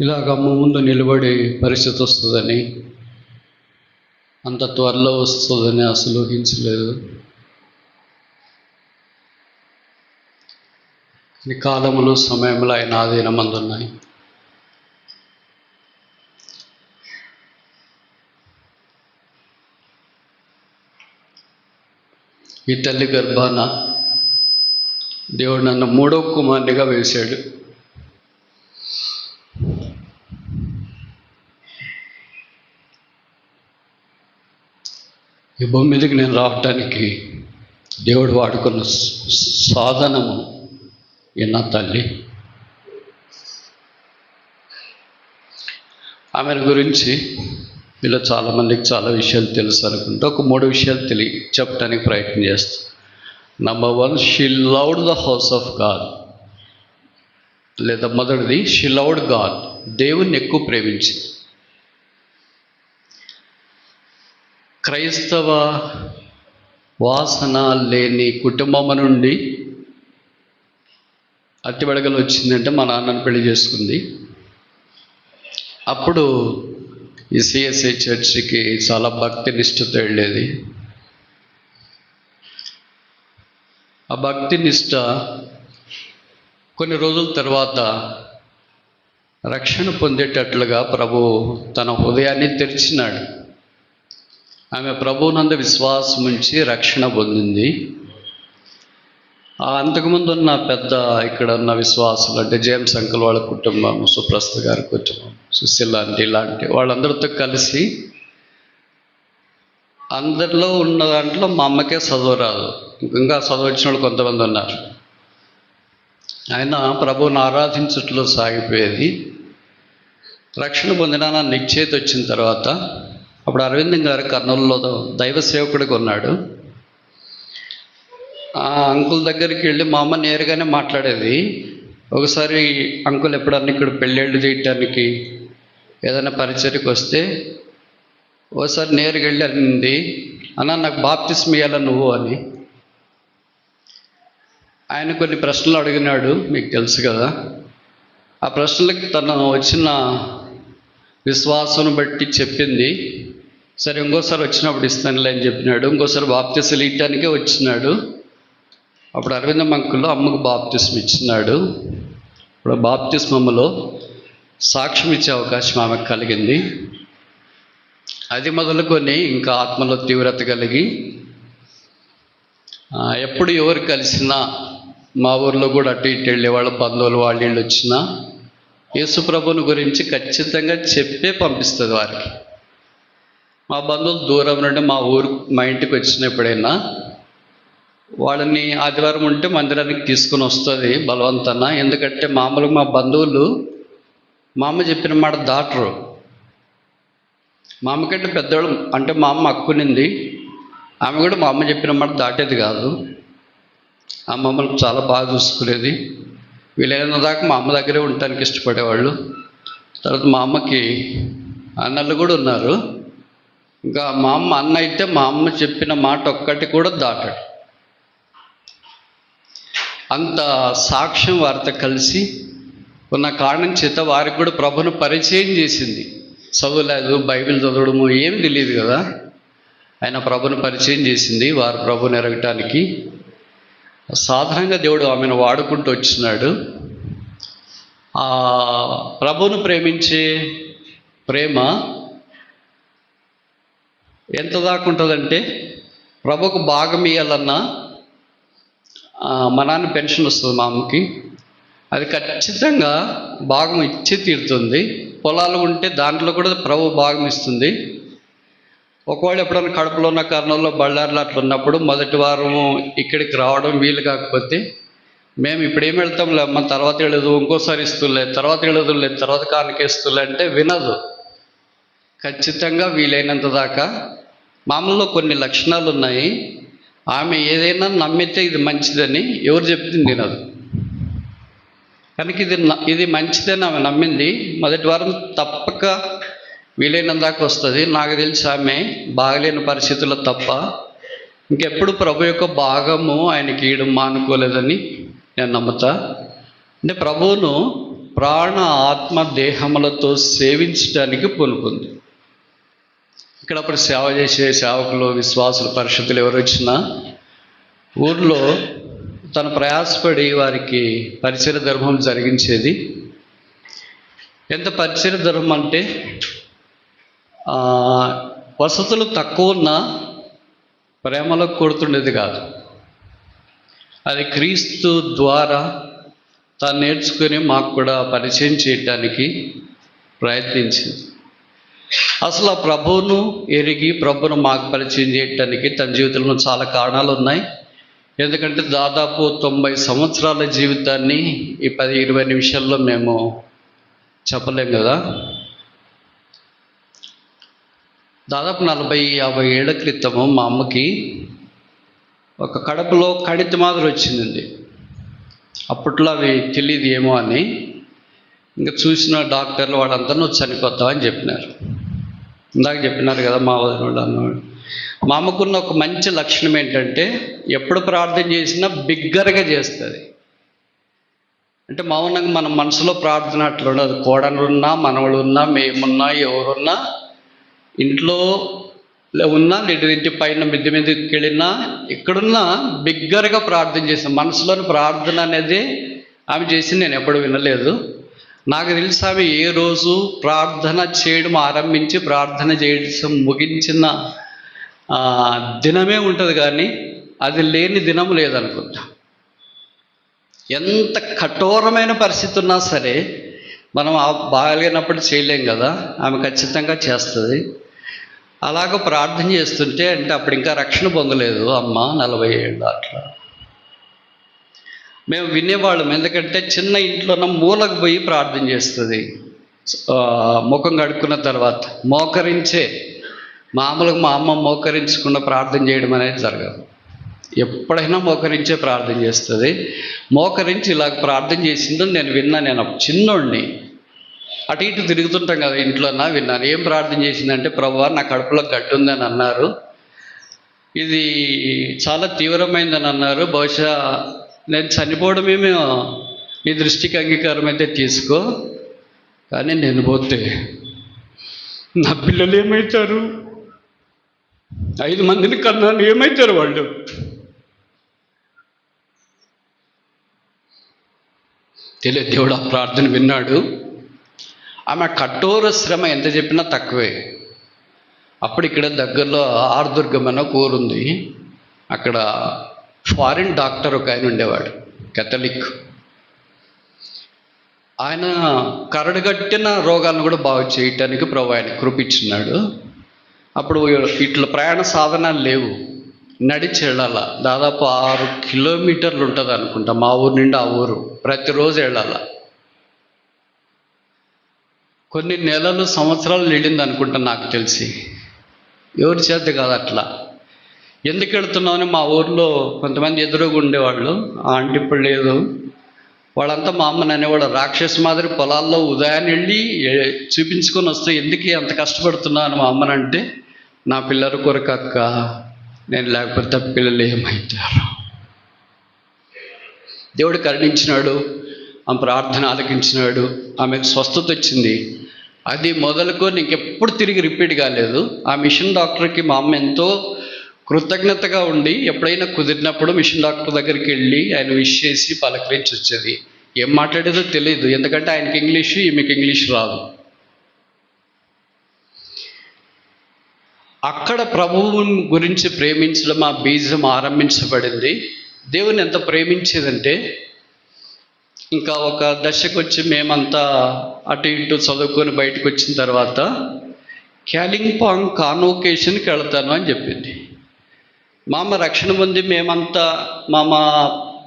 ఇలాగ ముందు నిలబడి పరిస్థితి వస్తుందని, అంత త్వరలో వస్తుందని అసలు ఊహించలేదు. ఈ కాలములు సమయంలో ఆయన ఆధీనమందు ఉన్నాయి. ఈ తల్లి గర్భాన దేవుడు నన్ను 3వ కుమారునిగా వేశాడు. ఈ భూమి మీదకి నేను రావటానికి దేవుడు వాడుకున్న సాధనము ఈ నా తల్లి. ఆమె గురించి ఇలా చాలామందికి చాలా విషయాలు తెలుసు అనుకుంటే ఒక 3 విషయాలు చెప్పడానికి ప్రయత్నం చేస్తాను. Number 1, she loved the house of God. లేదా మొదటిది, షీ లవ్డ్ గాడ్. దేవుణ్ణి ఎక్కువ ప్రేమించింది. క్రైస్తవ వాసన లేని కుటుంబం నుండి అత్తిబడగలు వచ్చిందంటే మా నాన్నని పెళ్లి చేసుకుంది. అప్పుడు ఈ సిఎస్ఐ చర్చికి చాలా భక్తి నిష్ఠతో వెళ్ళేది. ఆ భక్తి నిష్ఠ కొన్ని రోజుల తర్వాత రక్షణ పొందేటట్లుగా ప్రభు తన హృదయాన్ని తెరిచినాడు. ఆమె ప్రభువునందు విశ్వాసం ఉంచి రక్షణ పొందింది. అంతకుముందు ఉన్న ఇక్కడ ఉన్న విశ్వాసులు అంటే జేమ్స్ అంకుల్ వాళ్ళ కుటుంబం, సుప్రస్త గారి కుటుంబం, సుశీల ఇలాంటి వాళ్ళందరితో కలిసి అందరిలో ఉన్న దాంట్లో మా అమ్మకే చదువు రాదు, ఇంకా చదువు వచ్చిన వాళ్ళు కొంతమంది ఉన్నారు. ఆయన ప్రభువుని ఆరాధించట్లో సాగిపోయేది. రక్షణ పొందిన నిశ్చేతి వచ్చిన తర్వాత అప్పుడు అరవిందం గారు కర్నూలులో దైవ సేవకుడిగా ఉన్నాడు. ఆ అంకుల్ దగ్గరికి వెళ్ళి మా అమ్మ నేరుగానే మాట్లాడేది. ఒకసారి అంకుల్ ఎప్పుడన్నా ఇక్కడ పెళ్ళిళ్ళు చేయటానికి ఏదైనా పరిచర్యకు వస్తే ఒకసారి నేరుగా వెళ్ళి అనింది, అన్న నాకు బాప్తిస్మం ఇయ్యాల నువ్వు అని. ఆయన కొన్ని ప్రశ్నలు అడిగినాడు, మీకు తెలుసు కదా. ఆ ప్రశ్నలకి తను వచ్చిన విశ్వాసం బట్టి చెప్పింది. సరే ఇంకోసారి వచ్చినప్పుడు ఇస్తానులే అని చెప్పినాడు. ఇంకోసారి బాప్తిస్మం ఇవ్వటానికే వచ్చినాడు. అప్పుడు అరవిందం అంకుల్ అమ్మకు బాప్తిస్మం ఇచ్చినాడు. ఇప్పుడు బాప్తిస్మములో సాక్ష్యం ఇచ్చే అవకాశం ఆమెకు కలిగింది. అది మొదలుకొని ఇంకా ఆత్మలో తీవ్రత కలిగి ఎప్పుడు ఎవరు కలిసినా, మా ఊర్లో కూడా అటు ఇటు వెళ్ళేవాళ్ళు, బంధువులు వాళ్ళు వీళ్ళు వచ్చినా యేసుప్రభుని గురించి ఖచ్చితంగా చెప్పే పంపిస్తుంది వారికి. మా బంధువులు దూరం నుండి మా ఇంటికి వచ్చినప్పుడైనా వాళ్ళని ఆదివారం ఉంటే మందిరానికి తీసుకుని వస్తుంది బలవంతన. ఎందుకంటే మామూలుగా మా బంధువులు మా అమ్మ చెప్పిన మాట దాటరు. మా అమ్మకంటే పెద్దవాళ్ళు అంటే మా అమ్మ అక్కునింది, ఆమె కూడా మా అమ్మ చెప్పిన మాట దాటేది కాదు. ఆ మమ్మల్ని చాలా బాగా చూసుకునేది. వీలైన దాకా మా అమ్మ దగ్గరే ఉండటానికి ఇష్టపడేవాళ్ళు. తర్వాత మా అమ్మకి అన్నలు కూడా ఉన్నారు. ఇంకా మా అమ్మ అన్న అయితే మా అమ్మ చెప్పిన మాట ఒక్కటి కూడా దాటాడు. అంత సాక్ష్యం వారితో కలిసి ఉన్న కారణం చేత వారికి కూడా ప్రభును పరిచయం చేసింది. చదువులేదు, బైబిల్ చదవడము ఏమి తెలియదు కదా. ఆయన ప్రభును పరిచయం చేసింది వారు ప్రభుని ఎరగటానికి. సాధారణంగా దేవుడు ఆమెను వాడుకుంటూ వచ్చినాడు. ఆ ప్రభును ప్రేమించే ప్రేమ ఎంత దాకా ఉంటుందంటే, ప్రభుకు భాగం ఇవ్వాలన్నా మా నాన్న పెన్షన్ వస్తుంది మా అమ్మకి, అది ఖచ్చితంగా భాగం ఇచ్చి తీరుతుంది. పొలాలు ఉంటే దాంట్లో కూడా ప్రభు భాగం ఇస్తుంది. ఒకవేళ ఎప్పుడైనా కడపలో ఉన్న కర్నూలులో బళ్ళారులో అట్లా ఉన్నప్పుడు మొదటి వారం ఇక్కడికి రావడం వీలు కాకపోతే మేము ఇప్పుడు ఏమి వెళ్తాంలే అమ్మ, తర్వాత వెళ్ళదు, ఇంకోసారి ఇస్తులే, తర్వాత వెళ్ళదులే, తర్వాత కానికేస్తులే అంటే వినదు. ఖచ్చితంగా వీలైనంత దాకా. మామూలులో కొన్ని లక్షణాలు ఉన్నాయి. ఆమె ఏదైనా నమ్మితే ఇది మంచిదని ఎవరు చెప్తుంది వినదు. కనుక ఇది మంచిదని ఆమె నమ్మింది. మొదటి వారం తప్పక వీలైనంత దాకా వస్తుంది. నాకు తెలిసి ఆమె బాగలేని పరిస్థితుల్లో తప్ప ఇంకెప్పుడు ప్రభు యొక్క భాగము ఆయనకి ఇవ్వడం మానుకోలేదని నేను నమ్ముతా. అంటే ప్రభువును ప్రాణ ఆత్మ దేహములతో సేవించడానికి పూనుకుంది. ఇక్కడ అప్పుడు సేవ చేసే సేవకులు, విశ్వాసులు, పరిశుద్ధులు ఎవరు వచ్చినా ఊర్లో తను ప్రయాసపడి వారికి పరిచయ ధర్మం జరిగించేది. ఎంత పరిచయ ధర్మం అంటే వసతులు తక్కువ ఉన్నా ప్రేమలో కొడుతుండేది కాదు. అది క్రీస్తు ద్వారా తాను నేర్చుకుని మాకు కూడా పరిచయం చేయటానికి ప్రయత్నించింది. అసలు ఆ ప్రభువును ఎరిగి ప్రభువును మాకు పరిచయం చేయటానికి తన జీవితంలో చాలా కారణాలు ఉన్నాయి. ఎందుకంటే దాదాపు 90 సంవత్సరాల జీవితాన్ని ఈ 10-20 నిమిషాల్లో మేము చెప్పలేం కదా. దాదాపు 40-50 ఏళ్ల క్రితము మా అమ్మకి ఒక కడుపులో కణితి మాదిరి వచ్చిందండి. అప్పట్లో అవి తెలియదు ఏమో అని, ఇంకా చూసిన డాక్టర్లు వాళ్ళంతా నువ్వు చనిపోతావని చెప్పినారు. ఇందాక చెప్పినారు కదా మా వదిన అన్నవాడు. మా అమ్మకున్న ఒక మంచి లక్షణం ఏంటంటే ఎప్పుడు ప్రార్థన చేసినా బిగ్గరగా చేస్తుంది. అంటే మౌనంగా మన మనసులో ప్రార్థన అట్లా ఉండదు. కోడలున్నా, మనవలున్నా, మేమున్నా, ఎవరున్నా, ఇంట్లో ఉన్నా, లేదా ఇంటి పైన మిద్దె మీదకి వెళ్ళినా, ఎక్కడున్నా బిగ్గరగా ప్రార్థన చేసాను. మనసులోని ప్రార్థన అనేది ఆమె చేసి నేను ఎప్పుడు వినలేదు. నాకు తెలిసి ఆమె ఏ రోజు ప్రార్థన చేయడం ఆరంభించి ప్రార్థన చేయడం ముగించిన దినమే ఉంటుంది, కానీ అది లేని దినం లేదనుకుంటా. ఎంత కఠోరమైన పరిస్థితి ఉన్నా సరే మనం బాగాలేనప్పుడు చేయలేం కదా, ఆమె ఖచ్చితంగా చేస్తుంది. అలాగ ప్రార్థన చేస్తుంటే, అంటే అప్పుడు ఇంకా రక్షణ పొందలేదు అమ్మ, 40 ఏళ్ళు అట్లా. మేము వినేవాళ్ళం. ఎందుకంటే చిన్న ఇంట్లోన మూలకు పోయి ప్రార్థన చేస్తుంది. ముఖం కడుక్కున్న తర్వాత మోకరించే, మామూలుగా మా అమ్మ మోకరించకుండా ప్రార్థన చేయడం అనేది జరగదు. ఎప్పుడైనా మోకరించే ప్రార్థన చేస్తుంది. మోకరించి ఇలాగ ప్రార్థన చేసిందో నేను విన్నాను. నేను చిన్నోడిని, అటు ఇటు తిరుగుతుంటాం కదా ఇంట్లో, విన్నాను. ఏం ప్రార్థన చేసిందంటే, ప్రభువా నా కడుపులో గడ్డి ఉందని అన్నారు, ఇది చాలా తీవ్రమైందని అన్నారు, బహుశా నేను చనిపోవడమేమో నీ దృష్టికి అంగీకారం అయితే తీసుకో, కానీ నేను పోతే నా పిల్లలు ఏమవుతారు, 5 మందిని కన్నాను, ఏమవుతారు వాళ్ళు? తెలియదు. దేవుడు ఆ ప్రార్థన విన్నాడు. ఆమె కఠోర శ్రమ ఎంత చెప్పినా తక్కువే. అప్పుడు ఇక్కడ దగ్గరలో ఆర్దుర్గం అనే ఊరుంది. అక్కడ ఫారిన్ డాక్టర్ ఒక ఆయన ఉండేవాడు, కేథలిక్. ఆయన కరడుగట్టిన రోగాలను కూడా బాగు చేయటానికి ప్రభు ఆయన కృపించినాడు. అప్పుడు ఇట్లా ప్రయాణ సాధనాలు లేవు, నడిచి వెళ్ళాల. దాదాపు 6 కిలోమీటర్లు ఉంటుంది అనుకుంటా మా ఊరు నుండి ఆ ఊరు, ప్రతిరోజు వెళ్ళాల. కొన్ని నెలలు, సంవత్సరాలు వెళ్ళింది అనుకుంటా నాకు తెలిసి. ఎవరి చేత కాదు అట్లా. ఎందుకు వెళుతున్నామని మా ఊర్లో కొంతమంది ఎదురుగా ఉండేవాళ్ళు. ఆంటీ ఇప్పుడు లేదు. వాళ్ళంతా మా అమ్మని అనేవాళ్ళు, రాక్షసు మాదిరి పొలాల్లో ఉదయాన్ని వెళ్ళి చూపించుకొని వస్తే ఎందుకు అంత కష్టపడుతున్నాను మా అమ్మనంటే, నా పిల్లల కొరకు అక్క, నేను లేకపోతే పిల్లలు ఏమవుతారు. దేవుడు కరుణించినాడు, ఆమె ప్రార్థన ఆలకించినాడు, ఆమెకు స్వస్థత వచ్చింది. అది మొదలుకొని ఇంకెప్పుడు తిరిగి రిపీట్ కాలేదు. ఆ మిషన్ డాక్టర్కి మా అమ్మ ఎంతో కృతజ్ఞతగా ఉండి ఎప్పుడైనా కుదిరినప్పుడు మిషన్ డాక్టర్ దగ్గరికి వెళ్ళి ఆయన విష్ చేసి పలకరించి వచ్చేది. ఏం మాట్లాడేదో తెలియదు, ఎందుకంటే ఆయనకి ఇంగ్లీషు, ఈమెకి ఇంగ్లీష్ రాదు. అక్కడ ప్రభువు గురించి ప్రేమించడం ఆ బీజం ఆరంభించబడింది. దేవుని ఎంత ప్రేమించేదంటే, ఇంకా ఒక దశకు వచ్చి మేమంతా అటు ఇటు చదువుకొని బయటకు వచ్చిన తర్వాత క్యాలింపాంగ్ కాన్వొకేషన్కి వెళ్తాను అని చెప్పింది. మా అమ్మ రక్షణ పొంది మేమంతా మా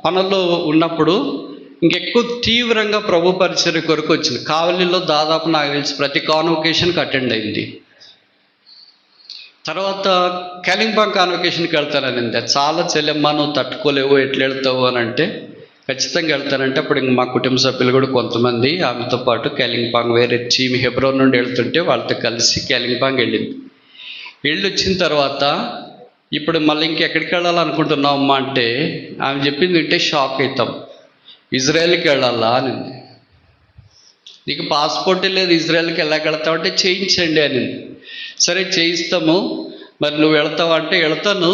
పనుల్లో ఉన్నప్పుడు ఇంకెక్కువ తీవ్రంగా ప్రభు పరిచర్య కొరకు వచ్చింది. కావలిలో దాదాపు నాకు తెలిసి ప్రతి కాన్వొకేషన్కి అటెండ్ అయింది. తర్వాత క్యాలింపాంగ్ కాన్వొకేషన్కి వెళ్తానని చాలా చెల్లెమ్మ నువ్వు తట్టుకోలేవు, ఎట్లా వెళ్తావు అని అంటే, ఖచ్చితంగా వెళ్తానంటే అప్పుడు ఇంక మా కుటుంబ సభ్యులు కూడా కొంతమంది ఆమెతో పాటు క్యాలింపాంగ్ వేరే హెబ్రోన్ నుండి వెళ్తుంటే వాళ్ళతో కలిసి క్యాలింపాంగ్ వెళ్ళింది. వెళ్ళి వచ్చిన తర్వాత ఇప్పుడు మళ్ళీ ఇంకెక్కడికి వెళ్ళాలనుకుంటున్నావు అమ్మా అంటే, ఆమె చెప్పింది వింటే షాక్ అవుతాం, ఇజ్రాయెల్కి వెళ్ళాలా అనింది. నీకు పాస్పోర్టే లేదు, ఇజ్రాయెల్కి వెళ్ళగలుగుతావు అంటే చేయించండి అని. సరే చేయిస్తాము, మరి నువ్వు వెళ్తావా అంటే వెళ్తాను,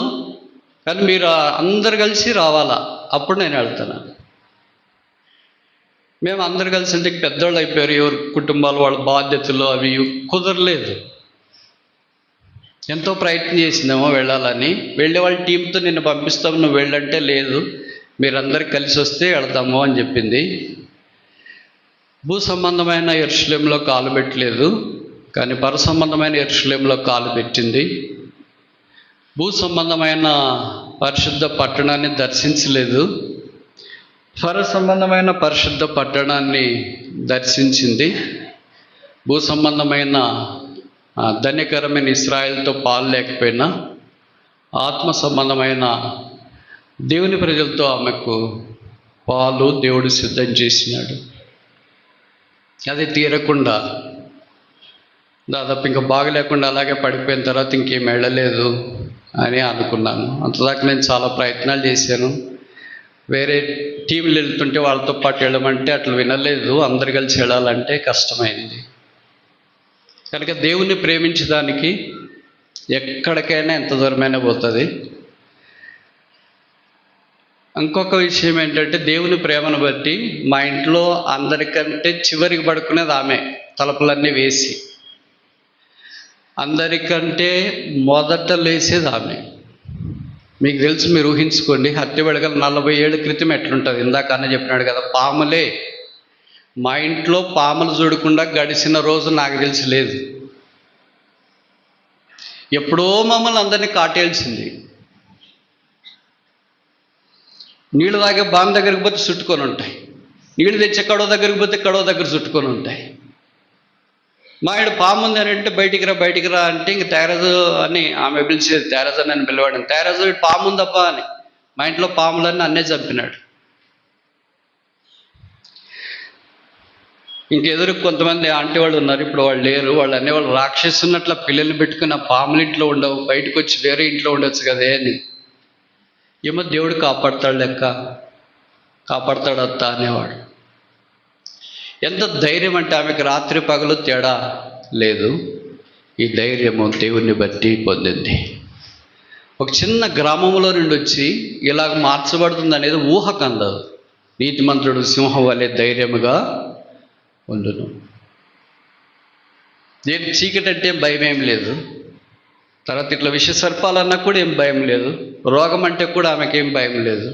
కానీ మీరు అందరు కలిసి రావాలా, అప్పుడు నేను వెళ్తాను. మేము అందరు కలిసి అంటే పెద్దవాళ్ళు అయిపోయారు, ఎవరి కుటుంబాలు వాళ్ళ బాధ్యతలు అవి కుదరలేదు. ఎంతో ప్రయత్నం చేసిందేమో వెళ్ళాలని. వెళ్ళే వాళ్ళ టీంతో నిన్ను పంపిస్తాము, నువ్వు వెళ్ళంటే లేదు, మీరందరూ కలిసి వస్తే వెళ్తాము అని చెప్పింది. భూ సంబంధమైన యెరూషలేములో కాలు పెట్టలేదు, కానీ పర సంబంధమైన యెరూషలేములో కాలు పెట్టింది. భూ సంబంధమైన పరిశుద్ధ పట్టణాన్ని దర్శించలేదు, పర సంబంధమైన పరిశుద్ధ పట్టణాన్ని దర్శించింది. భూ సంబంధమైన ధన్యకరమైన ఇశ్రాయేలుతో పాలు లేకపోయినా ఆత్మ సంబంధమైన దేవుని ప్రజలతో ఆమెకు పాలు దేవుడు సిద్ధం చేసినాడు. అది తీరకుండా దాదాపు ఇంకా బాగలేకుండా అలాగే పడిపోయిన తర్వాత ఇంకేం వెళ్ళలేదు అని అనుకున్నాను. అంతదాకా నేను చాలా ప్రయత్నాలు చేశాను. వేరే టీంలు వెళ్తుంటే వాళ్ళతో పాటు వెళ్ళమంటే అట్లా వినలేదు. అందరు కలిసి వెళ్ళాలంటే కష్టమైంది. కనుక దేవుణ్ణి ప్రేమించడానికి ఎక్కడికైనా ఎంత దూరమైనా పోతుంది. ఇంకొక విషయం ఏంటంటే, దేవుని ప్రేమను బట్టి మా ఇంట్లో అందరికంటే చివరికి పడుకునేది ఆమె, తలుపులన్నీ వేసి. అందరికంటే మొదట లేసేది ఆమె. మీకు తెలుసు, మీరు ఊహించుకోండి, హత్య వెడగల 40 ఏళ్ళ క్రితం ఎట్లుంటుంది. ఇందాక అన్న చెప్పినాడు కదా, పాములే. మా ఇంట్లో పాములు చూడకుండా గడిచిన రోజు నాకు తెలిసి లేదు. ఎప్పుడో మమ్మల్ని అందరినీ కాటేల్సింది. నీళ్ళు తాగే బావి దగ్గరికి పోతే చుట్టుకొని ఉంటాయి, నీళ్ళు తెచ్చే కడవ దగ్గరికి పోతే కడవ దగ్గర చుట్టుకొని ఉంటాయి. మా ఇంటి పాము ఉంది అని అంటే బయటికి రా అంటే ఇంక తేరజు అని ఆమె పిలిచేది, తేరజు అని పిలవాడు. తేరజు పాము ఉందప్ప అని. మా ఇంట్లో పాములన్నీ అన్నే చంపినాడు. ఇంకెదురు కొంతమంది ఆంటీ వాళ్ళు ఉన్నారు, ఇప్పుడు వాళ్ళు లేరు. వాళ్ళు అనేవాళ్ళు రాక్షసున్నట్ల పిల్లల్ని పెట్టుకుని ఆ పాములు ఇంట్లో ఉండవు, బయటకు వచ్చి వేరే ఇంట్లో ఉండొచ్చు కదే అని. ఏమో దేవుడు కాపాడుతాడు లెక్క, కాపాడుతాడు అత్త అనేవాడు. ఎంత ధైర్యం అంటే ఆమెకు రాత్రి పగలు తేడా లేదు. ఈ ధైర్యము దేవుణ్ణి బట్టి పొందింది. ఒక చిన్న గ్రామంలో నుండి వచ్చి ఇలాగ మార్చబడుతుంది అనేది ఊహకు అందదు. నీతిమంతుడు సింహం వలె ధైర్యముగా ఉండును. నేను చీకటి అంటే భయం ఏం లేదు. తర్వాత ఇట్లా విష సర్పాలన్నా కూడా ఏం భయం లేదు. రోగం అంటే కూడా ఆమెకేం భయం లేదు.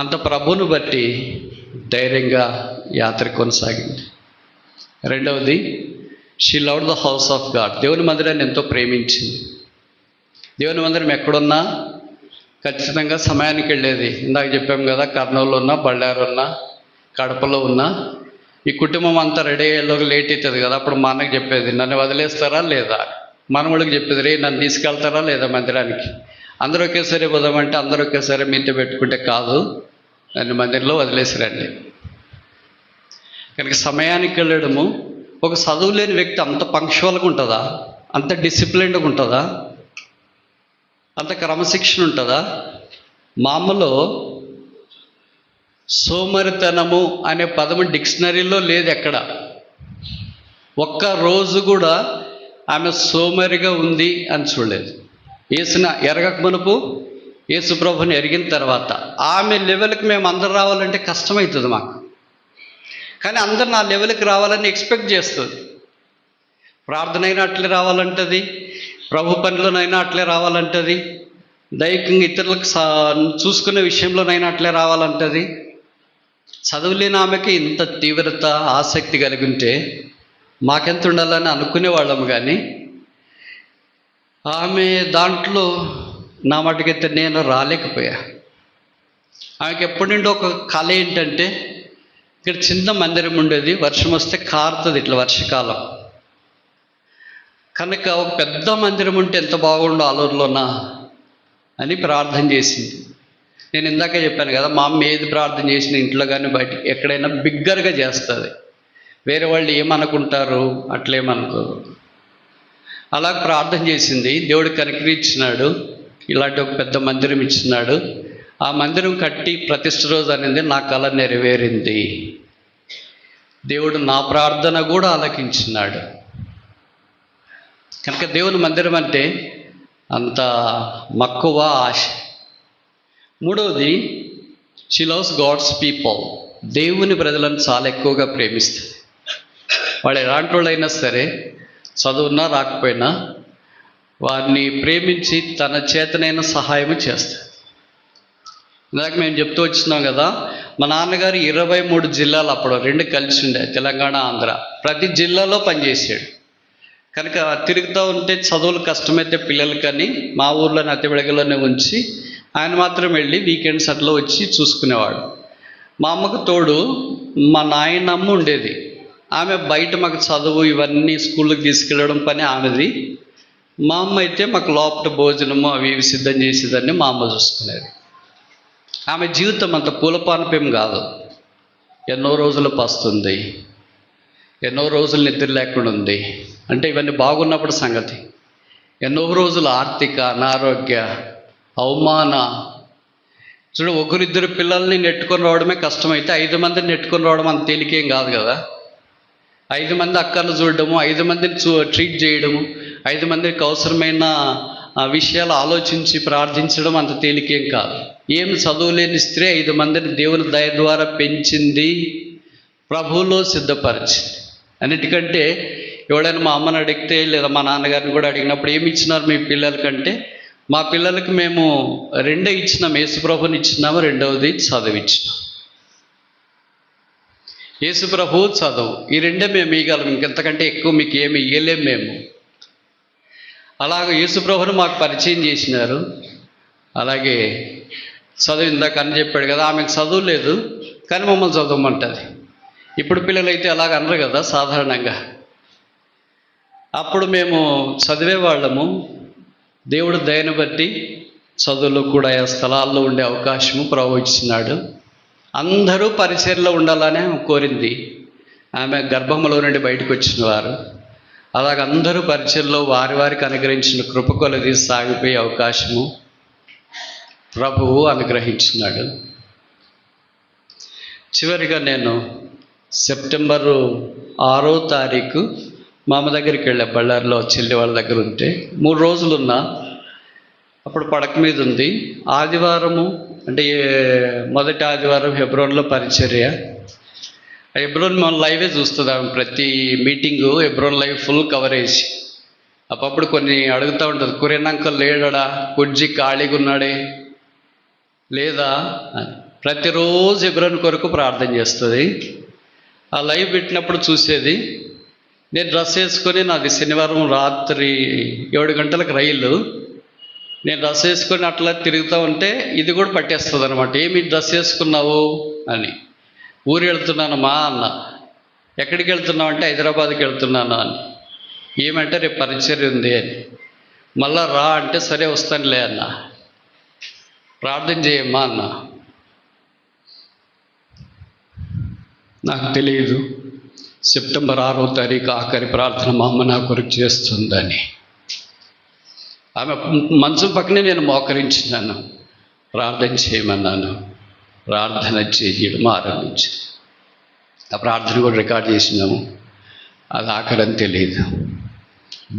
అంత ప్రభువును బట్టి ధైర్యంగా యాత్ర కొనసాగింది. రెండవది, she loved the house of God. దేవుని మందిరాన్ని ఎంతో ప్రేమించింది. దేవుని మందిరం ఎక్కడున్నా ఖచ్చితంగా సమయానికి వెళ్ళేది. ఇందాక చెప్పాం కదా, కర్నూలు ఉన్నా, బళ్ళారు ఉన్నా, కడపలో ఉన్నా, ఈ కుటుంబం అంతా రెడీ అయ్యేలోకి లేట్ అవుతుంది కదా. అప్పుడు మా అన్నకి చెప్పేది, నన్ను వదిలేస్తారా లేదా. మనవాళ్ళకి చెప్పేది, రే నన్ను తీసుకెళ్తారా లేదా మందిరానికి. అందరూ ఒకేసారి పోదామంటే అందరూ ఒకేసారి మీతో పెట్టుకుంటే కాదు, నన్ను మందిరంలో వదిలేసిరండి. కనుక సమయానికి వెళ్ళడము. ఒక చదువు లేని వ్యక్తి అంత పంక్చువల్గా ఉంటుందా, అంత డిసిప్లిన్డ్గా ఉంటుందా, అంత క్రమశిక్షణ ఉంటుందా? మామూలు సోమరితనము అనే పదము డిక్షనరీలో లేదు ఎక్కడ. ఒక్క రోజు కూడా ఆమె సోమరిగా ఉంది అని చూడలేదు. యేసుని ఎరగక మునుపు, యేసు ప్రభుని ఎరిగిన తర్వాత ఆమె లెవెల్కి మేము అందరు రావాలంటే కష్టమవుతుంది మాకు. కానీ అందరు నా లెవెల్కి రావాలని ఎక్స్పెక్ట్ చేస్తుంది. ప్రార్థన అయినా అట్లే రావాలంటుంది, ప్రభు పనిలోనైనా అట్లే రావాలంటుంది, దైవికంగా ఇతరులకు చూసుకునే విషయంలోనైనా అట్లే రావాలంటుంది. చదువులేని ఆమెకి ఇంత తీవ్రత, ఆసక్తి కలిగి ఉంటే మాకెంత ఉండాలని అనుకునేవాళ్ళము. కానీ ఆమె దాంట్లో నా మటుకైతే నేను రాలేకపోయా. ఆమెకి ఎప్పటి నుండి ఒక కళ ఏంటంటే, ఇక్కడ చిన్న మందిరం ఉండేది, వర్షం వస్తే కారుతుంది ఇట్లా వర్షకాలం. కనుక ఒక పెద్ద మందిరం ఉంటే ఎంత బాగుండో ఆలూరులోనా అని ప్రార్థన చేసింది. నేను ఇందాకే చెప్పాను కదా, మా అమ్మ ఏది ప్రార్థన చేసిన ఇంట్లో కానీ బయట ఎక్కడైనా బిగ్గరగా చేస్తుంది. వేరే వాళ్ళు ఏమనుకుంటారు అట్లేమనుకోరు. అలా ప్రార్థన చేసింది. దేవుడు కనికరించినాడు, ఇలాంటి ఒక పెద్ద మందిరం ఇచ్చినాడు. ఆ మందిరం కట్టి ప్రతిష్ఠ రోజు అనేది నా కళ నెరవేరింది. దేవుడు నా ప్రార్థన కూడా ఆలకించినాడు. కనుక దేవుని మందిరం అంటే అంత మక్కువ, ఆశ. మూడవది, షీ లవ్స్ గాడ్స్ పీపుల్. దేవుని ప్రజలను చాలా ఎక్కువగా ప్రేమిస్తుంది. వాళ్ళు ఎలాంటి వాళ్ళైనా సరే, చదువున్నా రాకపోయినా వారిని ప్రేమించి తన చేతనైన సహాయం చేస్తుంది. ఇందాక మేము చెప్తూ వచ్చినాం కదా, మా నాన్నగారు 23 జిల్లాలు, అప్పుడు 2 కలిసి ఉండే, తెలంగాణ, ఆంధ్ర. ప్రతి జిల్లాలో పనిచేసాడు. కనుక తిరుగుతూ ఉంటే చదువులు కష్టమైతే పిల్లలకని మా ఊర్లోని అతిబెడగలోనే ఉంచి ఆయన మాత్రం వెళ్ళి వీకెండ్స్ అట్లా వచ్చి చూసుకునేవాడు. మా అమ్మకు తోడు మా నాయనమ్మ ఉండేది. ఆమె బయట మాకు చదువు ఇవన్నీ స్కూళ్ళకి తీసుకెళ్ళడం పని ఆమెది. మా అమ్మ అయితే మాకు లోపల భోజనము అవి ఇవి సిద్ధం చేసేదాన్ని మా అమ్మ చూసుకునేది. ఆమె జీవితం అంత పూలపానపేం కాదు. ఎన్నో రోజులు పస్తుంది, ఎన్నో రోజులు నిద్ర లేకుండా ఉంది. అంటే ఇవన్నీ బాగున్నప్పుడు సంగతి. ఎన్నో రోజులు ఆర్థిక అనారోగ్య అవమాన. చూడు, ఒకరిద్దరు పిల్లల్ని నెట్టుకొని రావడమే కష్టమైతే 5 మందిని నెట్టుకొని రావడం అంత తేలికేం కాదు కదా. 5 మంది అక్కర్లు చూడడము, 5 మందిని ట్రీట్ చేయడము, 5 మందికి అవసరమైన విషయాలు ఆలోచించి ప్రార్థించడం అంత తేలికేం కాదు. ఏమి చదువులేని స్త్రీ 5 మందిని దేవుని దయ ద్వారా పెంచింది, ప్రభువులో సిద్ధపరిచింది. అన్నిటికంటే ఎవడైనా మా అమ్మని అడిగితే లేదా మా నాన్నగారిని కూడా అడిగినప్పుడు ఏమి ఇచ్చినారు మీ పిల్లలకంటే, మా పిల్లలకి మేము 2 ఇచ్చినాం. యేసుప్రభుని ఇచ్చినాము, 2వది చదువు ఇచ్చినాం. యేసుప్రభు, చదువు, ఈ 2 మేము ఇవ్వగలం. ఇంకెంతకంటే ఎక్కువ మీకు ఏమి ఇవ్వలేము మేము. అలాగే యేసుప్రభుని మాకు పరిచయం చేసినారు. అలాగే చదువు, ఇందాక అని చెప్పాడు కదా, ఆమెకు చదువు లేదు కానీ మమ్మల్ని చదవమంటుంది. ఇప్పుడు పిల్లలైతే అలాగ అనరు కదా సాధారణంగా. అప్పుడు మేము చదివేవాళ్ళము. దేవుడు దయను బట్టి చదువులో కూడా ఆ స్థలాల్లో ఉండే అవకాశము ప్రభు ఇచ్చినాడు. అందరూ పరిచర్లో ఉండాలని ఆమె కోరింది. ఆమె గర్భంలో నుండి బయటకు వచ్చిన వారు. అలాగ అందరూ పరిచర్లో వారి వారికి అనుగ్రహించిన కృప కొలది సాగిపోయే అవకాశము ప్రభువు అనుగ్రహించినాడు. చివరిగా నేను సెప్టెంబరు 6వ తారీఖు మా అమ్మ దగ్గరికి వెళ్ళా. బళ్ళారిలో చెల్లి వాళ్ళ దగ్గర ఉంటే 3 రోజులున్నా. అప్పుడు పడక మీద ఉంది. ఆదివారము అంటే మొదటి ఆదివారం హెబ్రోన్లో పరిచర్య. హెబ్రోన్ మనం లైవే చూస్తుంది ఆమె. ప్రతి meeting Hebron live full coverage. అప్పుడు కొన్ని అడుగుతూ ఉంటుంది, కురేనాంకల్ లేడా, కుర్జీ ఖాళీగా ఉన్నాడే లేదా. ప్రతిరోజు హెబ్రోన్ కొరకు ప్రార్థన చేస్తుంది. ఆ లైవ్ పెట్టినప్పుడు చూసేది. నేను డ్రెస్ వేసుకొని, నాది శనివారం రాత్రి 7 గంటలకు రైలు. నేను డ్రెస్ వేసుకొని అట్లా తిరుగుతూ ఉంటే ఇది కూడా పట్టేస్తుంది అనమాట. ఏమి డ్రెస్ వేసుకున్నావు అని. ఊరు వెళ్తున్నానమ్మా అన్న. ఎక్కడికి వెళ్తున్నావు అంటే హైదరాబాద్కి వెళ్తున్నాను అని. ఏమంటే రేపు పరిచర్య ఉంది అని. మళ్ళా రా అంటే సరే వస్తానులే అన్న. ప్రార్థన చేయమ్మా అన్న. నాకు తెలియదు సెప్టెంబర్ 6వ తారీఖు ఆఖరి ప్రార్థన మా అమ్మ నా కొరకు చేస్తుందని. ఆమె మంచం పక్కనే నేను మోకరించినాను, ప్రార్థన చేయమన్నాను. ప్రార్థన చేయడం ఆరంభించి ఆ ప్రార్థన కూడా రికార్డ్ చేసినాము. అది ఆఖరని తెలియదు.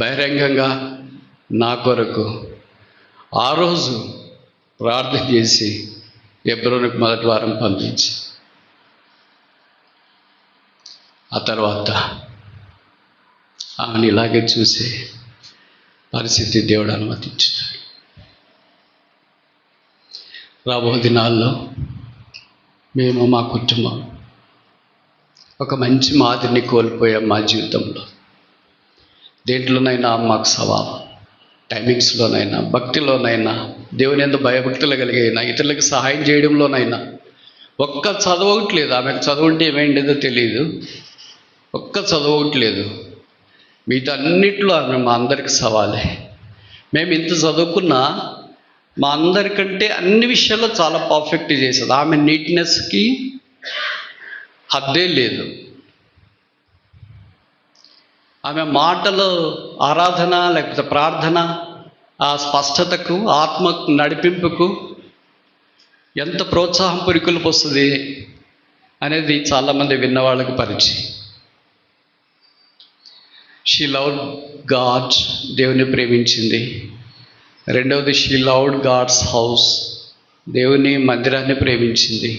బహిరంగంగా నా కొరకు ఆ రోజు ప్రార్థన చేసి హెబ్రోనుకు మొదటి వారం పంపించి ఆ తర్వాత ఆమెను ఇలాగే చూసే పరిస్థితి దేవుడు అనుమతించినాడు. రాబో దినాల్లో మేము మా కుటుంబం ఒక మంచి మాదిరిని కోల్పోయాం. మా జీవితంలో దేంట్లోనైనా మాకు సవాలు, టైమింగ్స్లోనైనా, భక్తిలోనైనా, దేవుని యందు భయభక్తులు కలిగైనా, ఇతరులకు సహాయం చేయడంలోనైనా. ఒక్క చదవట్లేదు. ఆమెకు చదువుంటే ఏమైండేదో తెలియదు. ఒక్క చదవట్లేదు. మిగతా అన్నిట్లో ఆమె మా అందరికి సవాలే. మేము ఇంత చదువుకున్నా మా అందరికంటే అన్ని విషయాల్లో చాలా పర్ఫెక్ట్ చేసేది. ఆమె నీట్నెస్కి హద్దే లేదు. ఆమె మాటలు ఆరాధన లేకపోతే ప్రార్థన, ఆ స్పష్టతకు, ఆత్మ నడిపింపుకు ఎంత ప్రోత్సాహం పురికొల్పు వస్తుంది. అనేది చాలామంది విన్న వాళ్ళకి పరిచయం. షీ లవ్డ్ గాడ్, దేవుని ప్రేమించింది. రెండవది షీ లవ్డ్ గాడ్స్ హౌస్, దేవుని మందిరాన్ని ప్రేమించింది.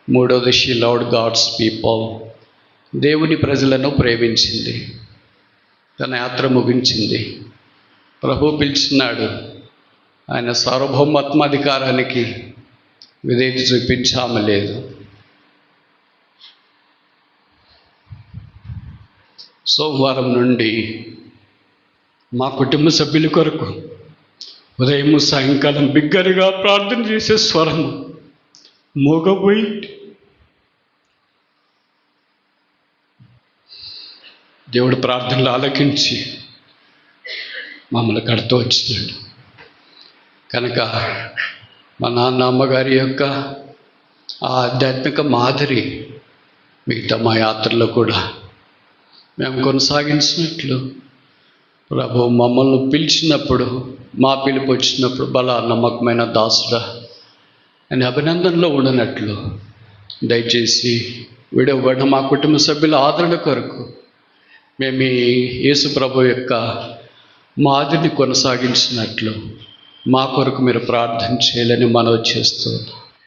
మూడవది షీ లవ్డ్ గాడ్స్ పీపుల్, దేవుని ప్రజలను ప్రేమించింది. తన యాత్ర ముగించింది. ప్రభు పిలిచినాడు. ఆయన సార్వభౌమాత్మాధికారానికి విధేయత చూపించామ లేదు. సోమవారం నుండి మా కుటుంబ సభ్యుల కొరకు ఉదయం సాయంకాలం బిగ్గరగా ప్రార్థన చేసే స్వరము మోగపోయి దేవుడు ప్రార్థనలు ఆలకించి మమ్మల్ని కడుతూ వచ్చినాడు. కనుక మా నాన్న అమ్మగారి యొక్క ఆ ఆధ్యాత్మిక మాదిరి మిగతా మా యాత్రలో కూడా మేము కొనసాగించినట్లు ప్రభు మమ్మల్ని పిలిచినప్పుడు, మా పిలుపు వచ్చినప్పుడు బలా నమ్మకమైన దాసుడా అని అభినందనలో ఉండనట్లు దయచేసి విడవబడిన మా కుటుంబ సభ్యుల ఆదరణ కొరకు మేము ఈ యేసు ప్రభు యొక్క మాదిరిని కొనసాగించినట్లు మా కొరకు మీరు ప్రార్థన చేయాలని మనవి చేస్తూ